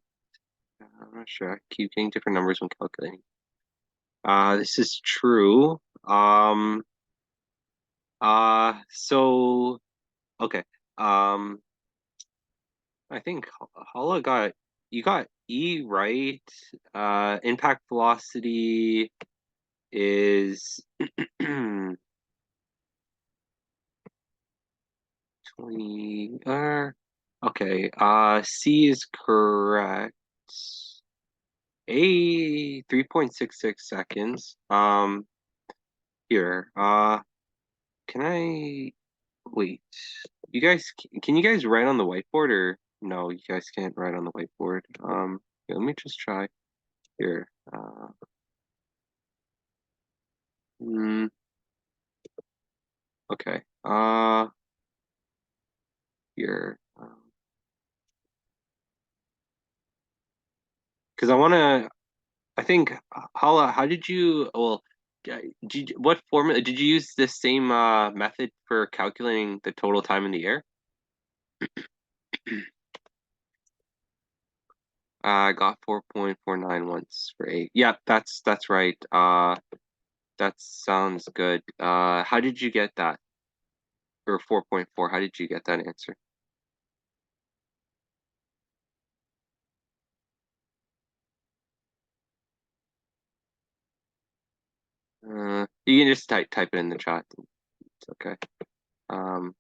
not sure. I keep getting different numbers when calculating. This is true. So okay. Um, I think Hala you got E right. Impact velocity is 20 okay. C is correct. A 3.66 seconds. Here. Can I wait? You guys can you guys write on the whiteboard or no, you guys can't write on the whiteboard. Here, let me just try here. Hmm, okay. Here. Because I think Hala, how did you well what formula did you use the same method for calculating the total time in the air? I got 4.49 once for 8. Yeah, that's right. That sounds good. How did you get that? Or 4.4, how did you get that answer? You can just type it in the chat. It's okay. Um,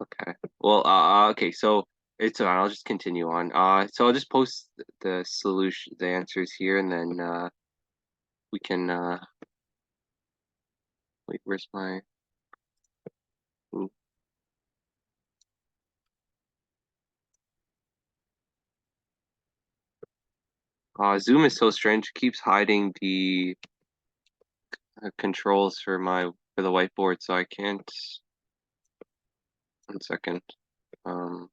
okay. Well, okay, so it's fine. I'll just continue on. So I'll just post the solution, the answers here, and then we can wait, where's my ooh. Zoom is so strange. It keeps hiding the controls for the whiteboard, so I can't. 1 second. Um,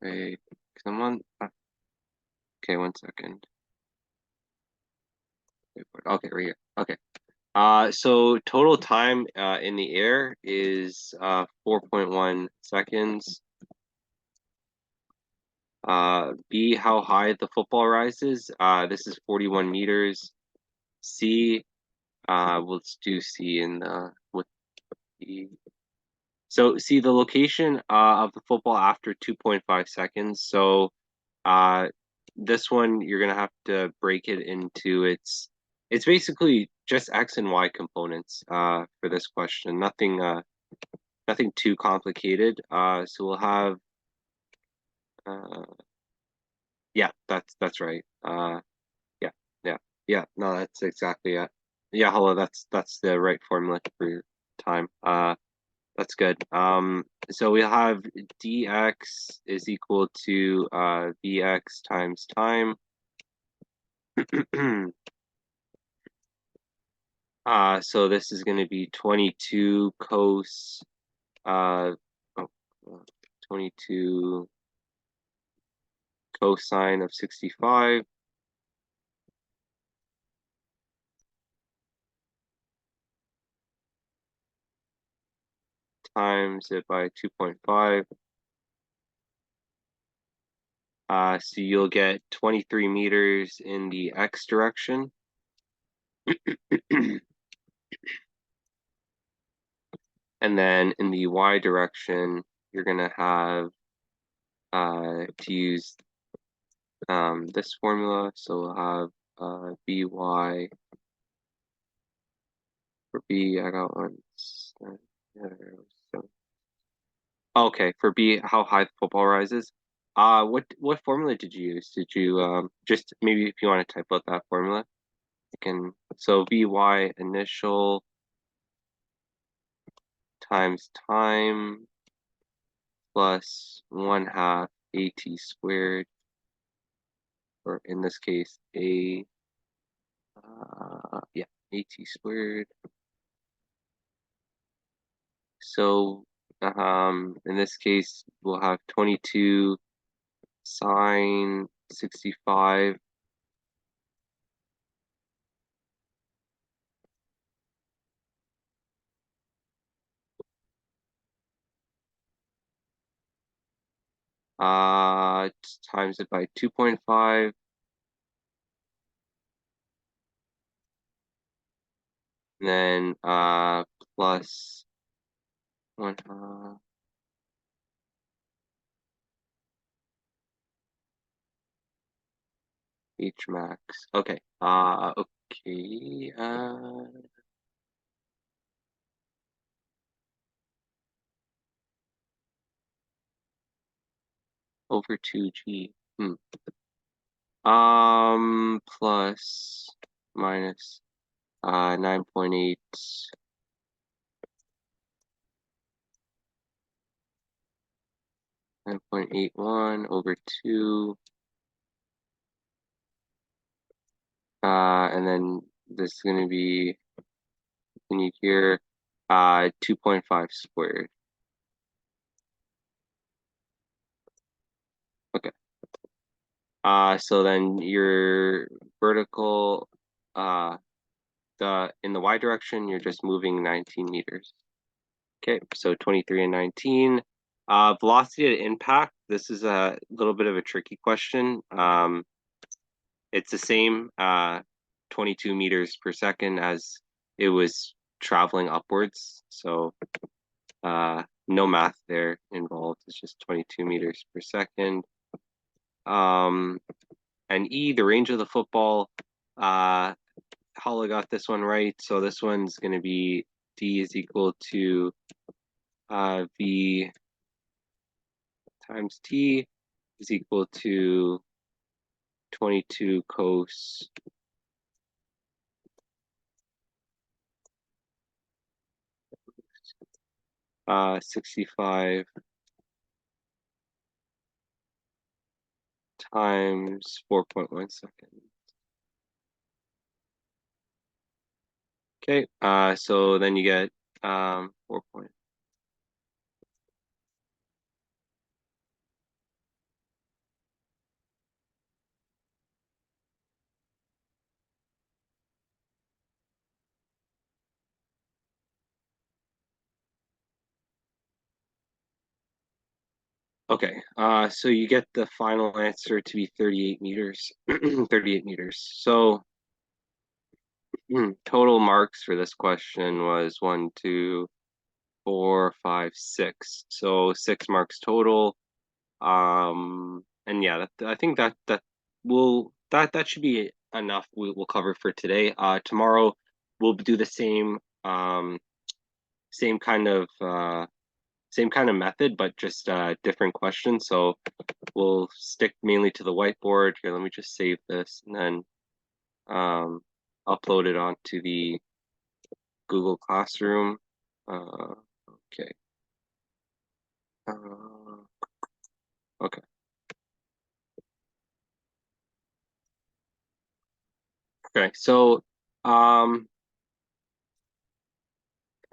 Wait, someone. Okay, 1 second. Okay, right here. Okay. So total time in the air is 4.1 seconds. B, how high the football rises. This is 41 meters. C, let's do C in the with the. So see the location of the football after 2.5 seconds. So this one you're gonna have to break it into it's basically just X and Y components for this question. Nothing too complicated. So we'll have uh yeah, that's right. Yeah, yeah, yeah. No, that's exactly it. Yeah, hello, that's the right formula for your time. That's good. So we have dx is equal to vx times time. So this is going to be 22 cos oh, 22 cosine of 65 times it by 2.5. So you'll get 23 meters in the x direction. And then in the y direction, you're going to have to use this formula. So we'll have by for b, I got one. Okay, for b, how high the football rises. What formula did you use? Did you just maybe if you want to type out that formula, you can. So by initial times time plus 1/2 at squared, or in this case yeah, at squared. So in this case we'll have 22 sine 65 times it by 2.5, and then plus 1/2 h max. Okay. Okay. Over 2g. Plus minus 9.8 9.81 over 2. And then this is going to be, continued here, 2.5 squared. Okay. So then your vertical, in the y direction, you're just moving 19 meters. Okay, so 23 and 19. Velocity at impact, this is a little bit of a tricky question. It's the same 22 meters per second as it was traveling upwards. So no math there involved. It's just 22 meters per second. And E, the range of the football, Hollow got this one right. So this one's going to be D is equal to V times T is equal to 22 cos 65 times 4.1 seconds. Okay, so then you get 4 point. Okay, so you get the final answer to be 38 meters. 38 meters. So total marks for this question was 1, 2, 4, 5, 6. So 6 marks total. And yeah, I think that should be enough. We'll cover for today. Tomorrow we'll do the same kind of same kind of method, but just different questions. So we'll stick mainly to the whiteboard. Here, let me just save this and then upload it onto the Google Classroom. Okay. Okay. Okay. So,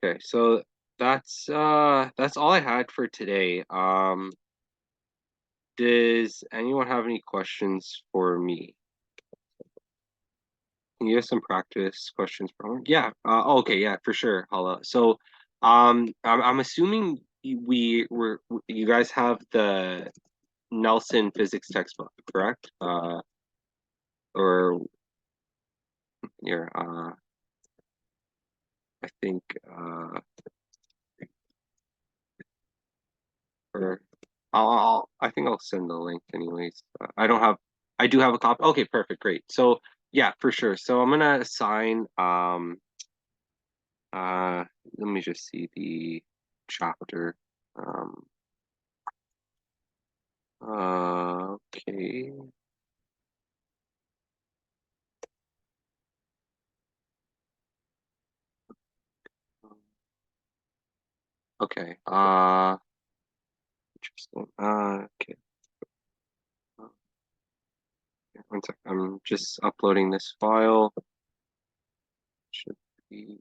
okay. So that's all I had for today. Does anyone have any questions for me? Can you have some practice questions for homework? Yeah. Okay. Yeah, for sure. Hala. So, I'm assuming you guys have the Nelson physics textbook, correct? Or your I think or I think I'll send the link anyways. I do have a copy. Okay, perfect, great. So yeah, for sure. So I'm gonna assign uh let me just see the chapter. Um okay. Okay. Interesting. Okay. One sec. I'm just uploading this file. Should be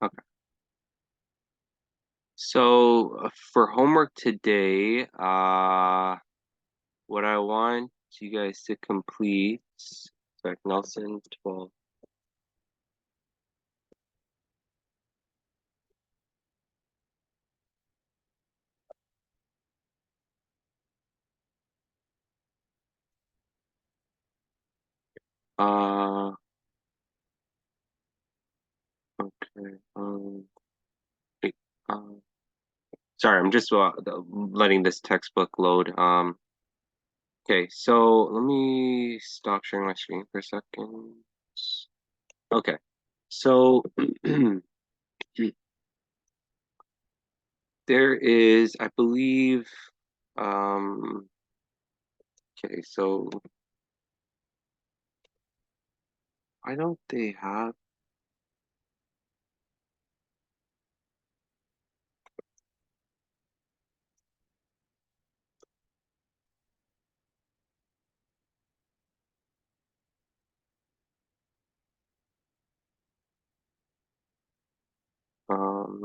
okay. So for homework today, what I want you guys to complete, sorry, Nelson 12. Uh, okay. Wait, sorry, I'm just letting this textbook load. Okay, so let me stop sharing my screen for a second. Okay, so there is, I believe, um, okay, so why don't they have,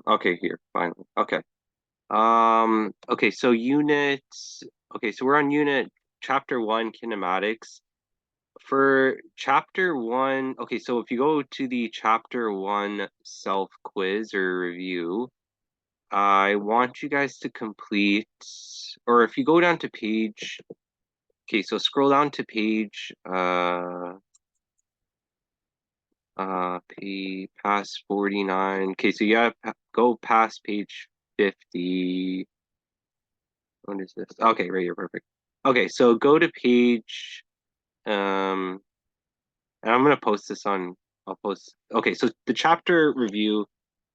okay, here, finally, okay. Okay, so okay, so we're on unit chapter 1, kinematics. For chapter 1, okay, so if you go to the chapter 1 self quiz or review, I want you guys to complete, or if you go down to page, okay, so scroll down to page, past 49. Okay, so you gotta go past page 50. What is this? Okay, right here, perfect. Okay, so go to page, um, and I'm gonna post this on, I'll post, okay, so the chapter review,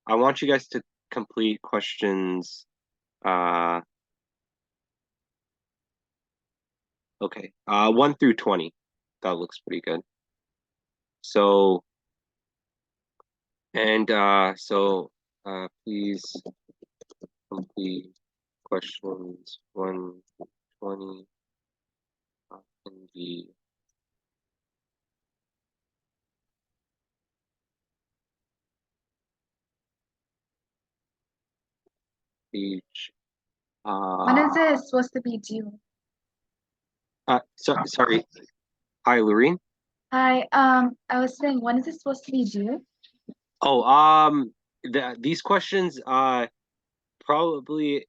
I want you guys to complete questions, uh, okay, 1 through 20. That looks pretty good. So, and please complete questions 1 through 20 in the page. When is this supposed to be due? Sorry. Hi, Lorene. Hi, I was saying, when is it supposed to be due? Oh, these questions, probably,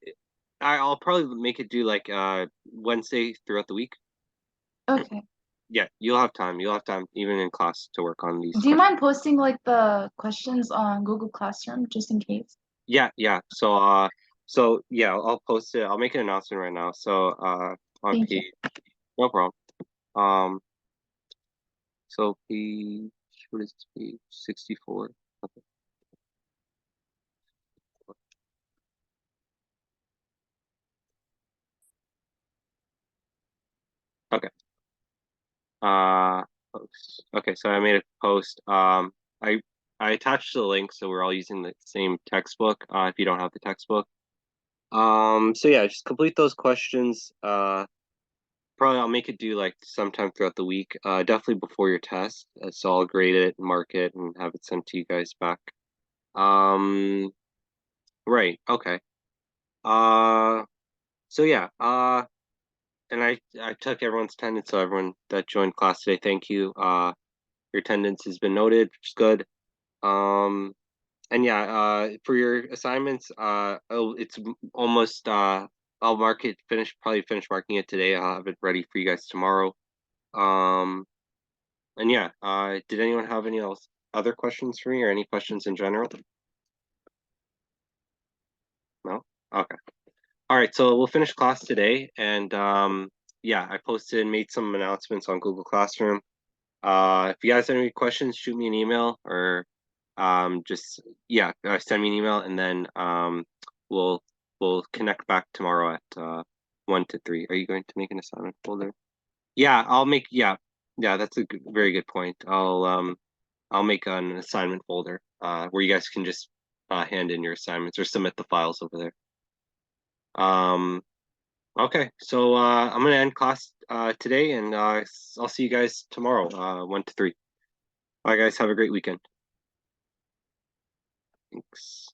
I'll probably make it due like Wednesday throughout the week. Okay. Yeah, you'll have time. You'll have time even in class to work on these Do you mind questions. posting like the questions on Google Classroom just in case? Yeah, yeah. So yeah, I'll post it. I'll make an announcement right now. So, on Thank you. page, no problem. Um, so page, what is this page? 64. Okay. Okay. Uh, Post. Okay, so I made a post. I I attached the link, so we're all using the same textbook. If you don't have the textbook. So yeah, just complete those questions. Probably I'll make it due like sometime throughout the week. Definitely before your test. So I'll grade it, mark it, and have it sent to you guys back. Um, right. Okay. Uh, so yeah. And I took everyone's attendance, so everyone that joined class today, thank you. Your attendance has been noted, which is good. Um, and yeah, for your assignments, it's almost I'll mark it probably finish marking it today. I'll have it ready for you guys tomorrow. Um, and yeah, did anyone have any other questions for me or any questions in general? No? Okay. All right, so we'll finish class today, and yeah, I posted and made some announcements on Google Classroom. If you guys have any questions, shoot me an email or just yeah, send me an email and then we'll we'll connect back tomorrow at 1 to 3. Are you going to make an assignment folder? Yeah, I'll make yeah, that's a very good point. I'll make an assignment folder where you guys can just hand in your assignments or submit the files over there. Um okay, so I'm gonna end class today and I'll see you guys tomorrow 1 to 3. Bye guys, have a great weekend. Thanks.